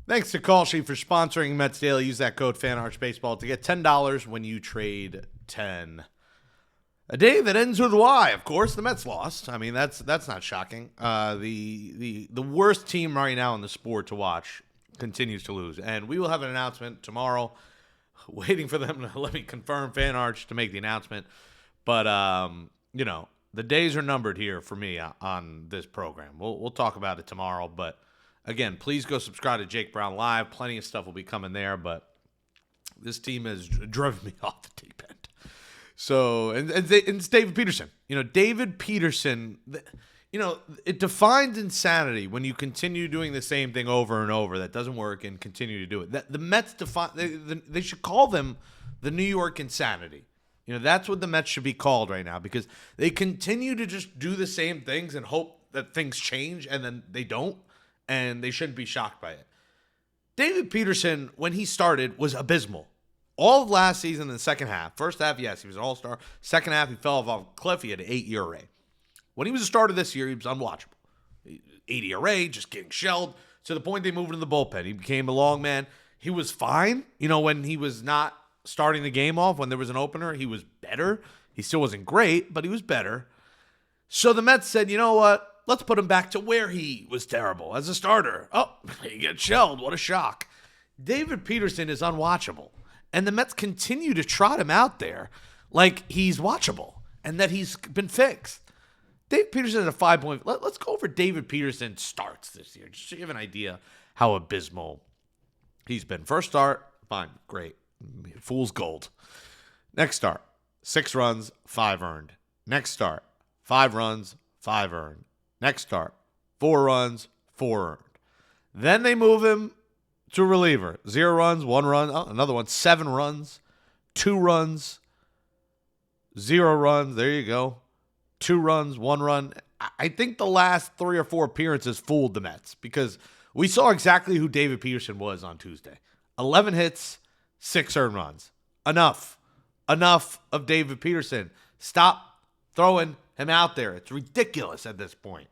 Thanks to Call Sheet for sponsoring Mets Daily. Use that code FanArchBaseball to get $10 when you trade 10. A day that ends with Y. Of course, the Mets lost. I mean, that's not shocking. The worst team right now in the sport to watch continues to lose, and we will have an announcement tomorrow. Waiting for them to let me confirm FanArch to make the announcement, but the days are numbered here for me on this program. We'll talk about it tomorrow, but. Again, please go subscribe to Jake Brown Live. Plenty of stuff will be coming there, but this team has driven me off the deep end. So, and it's David Peterson. David Peterson, it defines insanity when you continue doing the same thing over and over that doesn't work and continue to do it. The Mets they should call them the New York insanity. That's what the Mets should be called right now because they continue to just do the same things and hope that things change, and then they don't. And they shouldn't be shocked by it. David Peterson, when he started, was abysmal. All of last season in the second half. First half, yes, he was an all-star. Second half, he fell off a cliff. He had an 8 ERA. When he was a starter this year, he was unwatchable. 8 ERA, just getting shelled, to the point they moved him to the bullpen. He became a long man. He was fine. When he was not starting the game off, when there was an opener, he was better. He still wasn't great, but he was better. So the Mets said, you know what? Let's put him back to where he was terrible as a starter. Oh, he gets shelled. What a shock. David Peterson is unwatchable. And the Mets continue to trot him out there like he's watchable and that he's been fixed. David Peterson is a 5 point. Let's go over David Peterson starts this year, just to give an idea how abysmal he's been. First start, fine, great. Fool's gold. Next start, 6 runs, 5 earned. Next start, 5 runs, 5 earned. Next start, 4 runs, 4 earned. Then they move him to reliever. 0 runs, 1 run, another one, 7 runs, 2 runs, 0 runs. There you go. 2 runs, 1 run. I think the last 3 or 4 appearances fooled the Mets because we saw exactly who David Peterson was on Tuesday. 11 hits, 6 earned runs. Enough of David Peterson. Stop throwing him out there. It's ridiculous at this point.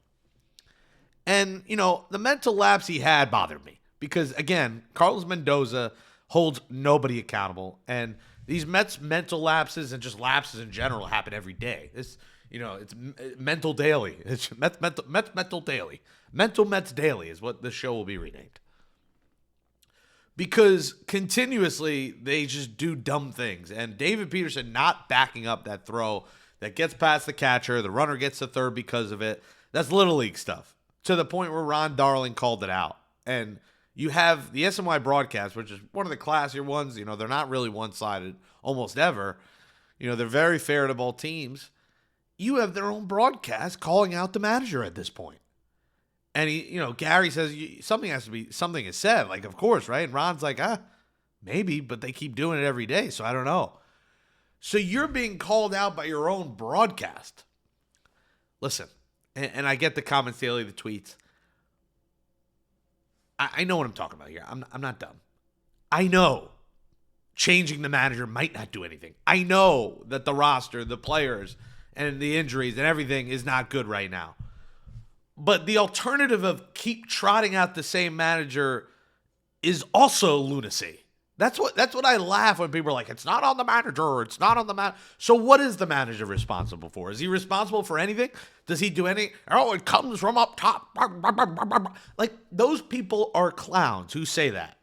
And, the mental lapse he had bothered me because, again, Carlos Mendoza holds nobody accountable. And these Mets mental lapses and just lapses in general happen every day. It's mental daily. It's mental daily. Mental Mets daily is what the show will be renamed. Because continuously they just do dumb things. And David Peterson not backing up that throw that gets past the catcher, the runner gets to third because of it. That's Little League stuff. To the point where Ron Darling called it out. And you have the SNY broadcast, which is one of the classier ones. They're not really one-sided almost ever. They're very fair to both teams. You have their own broadcast calling out the manager at this point. And Gary says something is said. Like, of course, right? And Ron's like, maybe, but they keep doing it every day, so I don't know. So you're being called out by your own broadcast. Listen, and I get the comments daily, the tweets. I know what I'm talking about here. I'm not dumb. I know changing the manager might not do anything. I know that the roster, the players, and the injuries and everything is not good right now. But the alternative of keep trotting out the same manager is also lunacy. That's what I laugh when people are like, it's not on the manager, it's not on the manager. So what is the manager responsible for? Is he responsible for anything? Does he do any? Oh, it comes from up top. Like, those people are clowns who say that.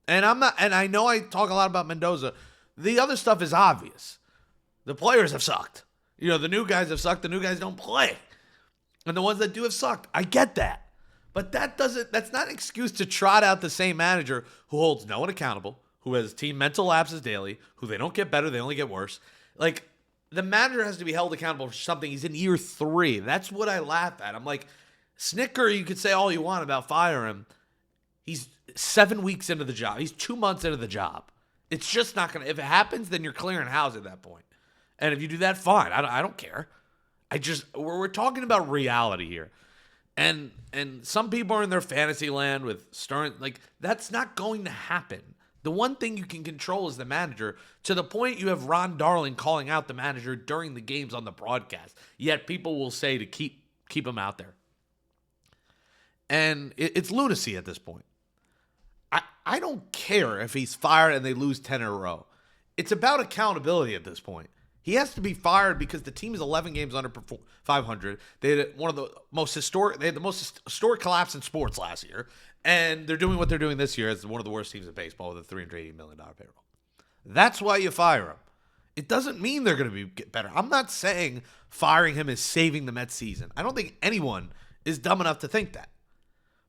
And I know I talk a lot about Mendoza. The other stuff is obvious. The players have sucked. The new guys have sucked. The new guys don't play. And the ones that do have sucked. I get that. But that's not an excuse to trot out the same manager who holds no one accountable, who has team mental lapses daily, who they don't get better, they only get worse. Like, the manager has to be held accountable for something. He's in year 3. That's what I laugh at. I'm like, Snicker, you could say all you want about firing him. He's 7 weeks into the job. He's 2 months into the job. It's just not going to, if it happens, then you're clearing house at that point. And if you do that, fine. I don't care. We're talking about reality here. And some people are in their fantasy land with Stern. Like, that's not going to happen. The one thing you can control is the manager, to the point you have Ron Darling calling out the manager during the games on the broadcast. Yet people will say to keep him out there. And it's lunacy at this point. I don't care if he's fired and they lose 10 in a row. It's about accountability at this point. He has to be fired because the team is 11 games under 500. They had the most historic collapse in sports last year, and they're doing what they're doing this year as one of the worst teams in baseball with a $380 million payroll. That's why you fire him. It doesn't mean they're going to get better. I'm not saying firing him is saving the Mets season. I don't think anyone is dumb enough to think that.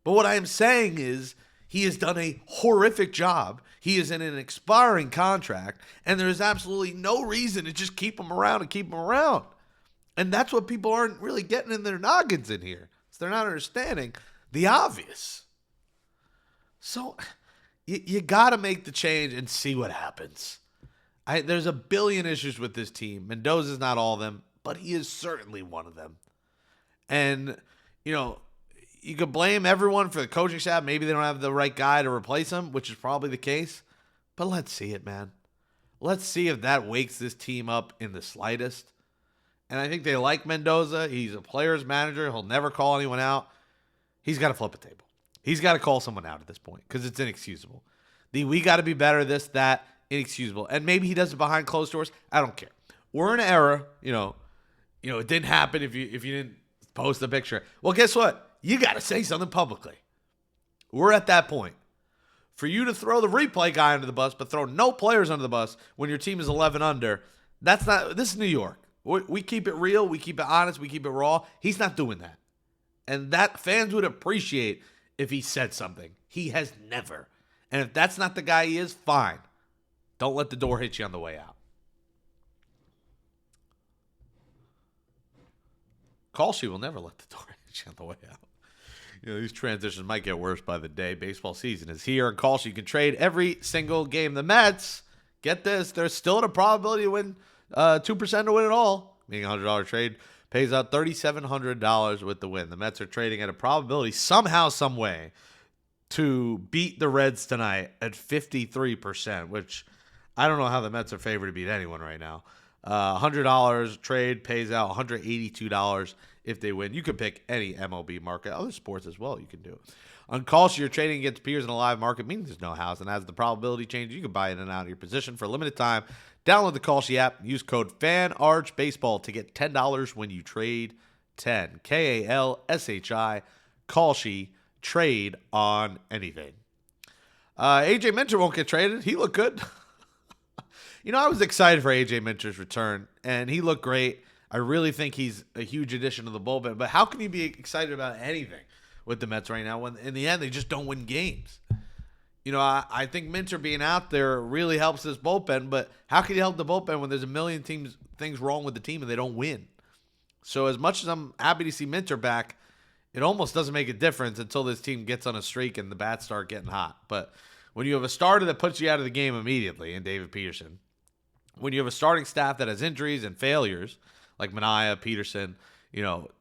But what I am saying is he has done a horrific job. He is in an expiring contract, and there is absolutely no reason to just keep him around and keep him around. And that's what people aren't really getting in their noggins in here. So they're not understanding the obvious. So you got to make the change and see what happens. There's a billion issues with this team. Mendoza's not all of them, but he is certainly one of them. And, you could blame everyone for the coaching staff. Maybe they don't have the right guy to replace him, which is probably the case. But let's see it, man. Let's see if that wakes this team up in the slightest. And I think they like Mendoza. He's a player's manager. He'll never call anyone out. He's got to flip a table. He's got to call someone out at this point because it's inexcusable. We got to be better, this, that, inexcusable. And maybe he does it behind closed doors. I don't care. We're in an era, it didn't happen if you didn't post a picture. Well, guess what? You got to say something publicly. We're at that point. For you to throw the replay guy under the bus, but throw no players under the bus when your team is 11 under, this is New York. We keep it real. We keep it honest. We keep it raw. He's not doing that. And that fans would appreciate if he said something. He has never. And if that's not the guy he is, fine. Don't let the door hit you on the way out. Kalshi will never let the door hit you on the way out. These transitions might get worse by the day. Baseball season is here, and Kalshi can trade every single game. The Mets, get this, they're still at a probability to win 2% to win it all. Meaning a $100 trade pays out $3,700 with the win. The Mets are trading at a probability somehow, some way, to beat the Reds tonight at 53%, which I don't know how the Mets are favored to beat anyone right now. $100 trade pays out $182 if they win. You can pick any MLB market, other sports as well. You can do it. On Kalshi, you're trading against peers in a live market, meaning there's no house. And as the probability changes, you can buy in and out of your position for a limited time. Download the Kalshi app. Use code FANARCHBASEBALL to get $10 when you trade 10. KALSHI. Kalshi. Trade on anything. AJ Minter won't get traded. He looked good. I was excited for AJ Minter's return, and he looked great. I really think he's a huge addition to the bullpen. But how can you be excited about anything with the Mets right now when, in the end, they just don't win games? I think Minter being out there really helps this bullpen, but how can you help the bullpen when there's a million things wrong with the team and they don't win? So as much as I'm happy to see Minter back, it almost doesn't make a difference until this team gets on a streak and the bats start getting hot. But when you have a starter that puts you out of the game immediately in David Peterson, when you have a starting staff that has injuries and failures, like Manaea, Peterson,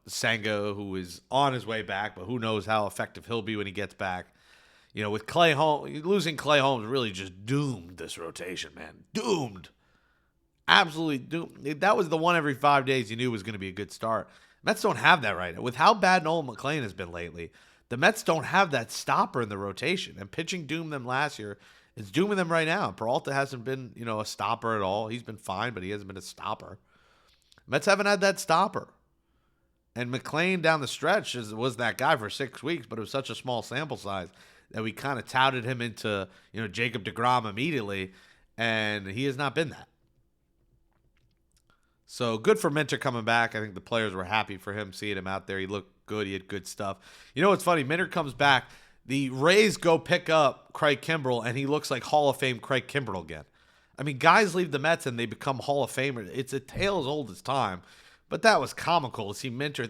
Senga, who is on his way back, but who knows how effective he'll be when he gets back. With Clay Holmes, losing Clay Holmes really just doomed this rotation, man. Doomed. Absolutely doomed. That was the one every 5 days you knew was going to be a good start. Mets don't have that right now. With how bad Nolan McLean has been lately, the Mets don't have that stopper in the rotation. And pitching doomed them last year. It's dooming them right now. Peralta hasn't been, a stopper at all. He's been fine, but he hasn't been a stopper. Mets haven't had that stopper. And McLean down the stretch was that guy for 6 weeks, but it was such a small sample size that we kind of touted him into, Jacob deGrom immediately, and he has not been that. So good for Minter coming back. I think the players were happy for him, seeing him out there. He looked good. He had good stuff. What's funny? Minter comes back. The Rays go pick up Craig Kimbrell, and he looks like Hall of Fame Craig Kimbrell again. I mean, guys leave the Mets, and they become Hall of Famers. It's a tale as old as time. But that was comical to see Minter,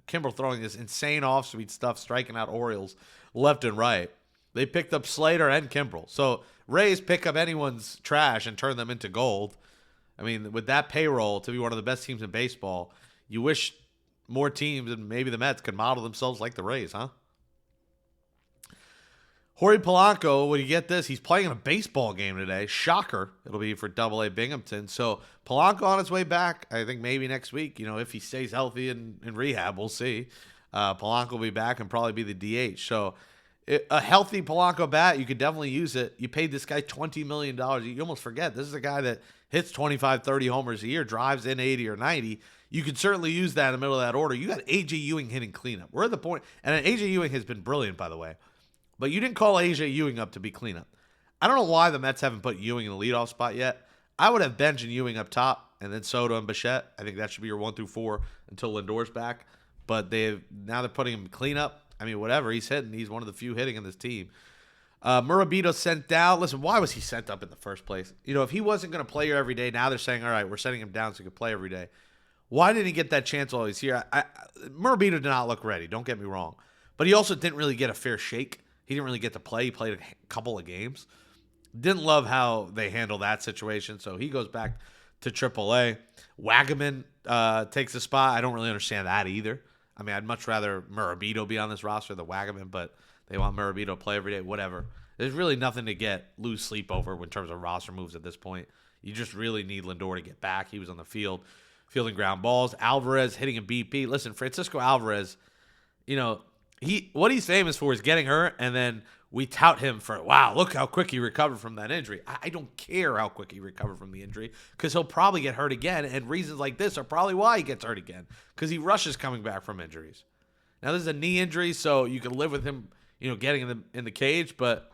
Kimbrell throwing this insane off-speed stuff, striking out Orioles left and right. They picked up Slater and Kimbrell. So Rays pick up anyone's trash and turn them into gold. I mean, with that payroll to be one of the best teams in baseball, you wish more teams and maybe the Mets could model themselves like the Rays, huh? Jorge Polanco, when you get this, he's playing in a baseball game today. Shocker. It'll be for Double-A Binghamton. So Polanco on his way back, I think maybe next week, if he stays healthy in rehab, we'll see. Polanco will be back and probably be the DH. So A healthy Polanco bat, you could definitely use it. You paid this guy $20 million. You almost forget. This is a guy that hits 25, 30 homers a year, drives in 80 or 90. You could certainly use that in the middle of that order. You got A.J. Ewing hitting cleanup. We're at the point, and A.J. Ewing has been brilliant, by the way. But you didn't call A.J. Ewing up to be cleanup. I don't know why the Mets haven't put Ewing in the leadoff spot yet. I would have Bench and Ewing up top, and then Soto and Bichette. I think that should be your 1 through 4 until Lindor's back. But now they're putting him in cleanup. I mean, whatever. He's hitting. He's one of the few hitting in this team. Murabito sent down. Listen, why was he sent up in the first place? If he wasn't going to play here every day, now they're saying, all right, we're sending him down so he can play every day. Why didn't he get that chance while he's here? Murabito did not look ready. Don't get me wrong. But he also didn't really get a fair shake. He didn't really get to play. He played a couple of games. Didn't love how they handle that situation, so he goes back to AAA. Wagaman takes a spot. I don't really understand that either. I mean, I'd much rather Murabito be on this roster than Wagaman, but they want Murabito to play every day, whatever. There's really nothing to lose sleep over in terms of roster moves at this point. You just really need Lindor to get back. He was on the field, fielding ground balls. Alvarez hitting a BP. Listen, Francisco Alvarez, what he's famous for is getting hurt, and then we tout him for, wow, look how quick he recovered from that injury. I don't care how quick he recovered from the injury because he'll probably get hurt again, and reasons like this are probably why he gets hurt again because he rushes coming back from injuries. Now, this is a knee injury, so you can live with him, getting in the cage, but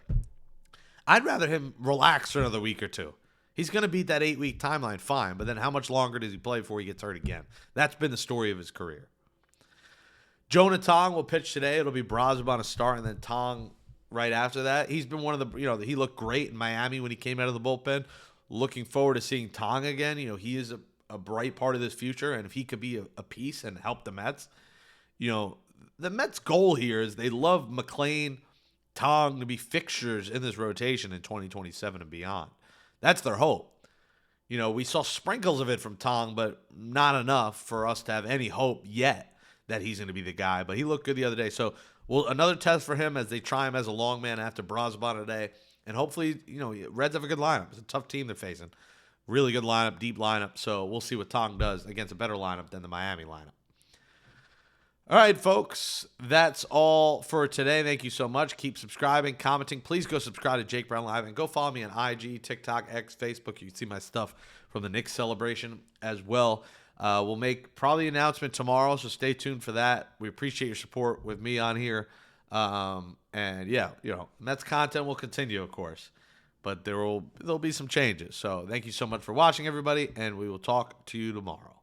I'd rather him relax for another week or two. He's going to beat that 8-week timeline, fine, but then how much longer does he play before he gets hurt again? That's been the story of his career. Jonah Tong will pitch today. It'll be Braziban a start, and then Tong right after that. He's been one of the, he looked great in Miami when he came out of the bullpen. Looking forward to seeing Tong again. He is a bright part of this future, and if he could be a piece and help the Mets, the Mets' goal here is they love McClain, Tong to be fixtures in this rotation in 2027 and beyond. That's their hope. We saw sprinkles of it from Tong, but not enough for us to have any hope yet that he's going to be the guy. But he looked good the other day. So, another test for him as they try him as a long man after Braziban today. And hopefully, Reds have a good lineup. It's a tough team they're facing. Really good lineup, deep lineup. So we'll see what Tong does against a better lineup than the Miami lineup. All right, folks, that's all for today. Thank you so much. Keep subscribing, commenting. Please go subscribe to Jake Brown Live and go follow me on IG, TikTok, X, Facebook. You can see my stuff from the Knicks celebration as well. We'll make probably an announcement tomorrow, so stay tuned for that. We appreciate your support with me on here. And yeah, Mets content will continue, of course, but there'll be some changes. So thank you so much for watching, everybody, and we will talk to you tomorrow.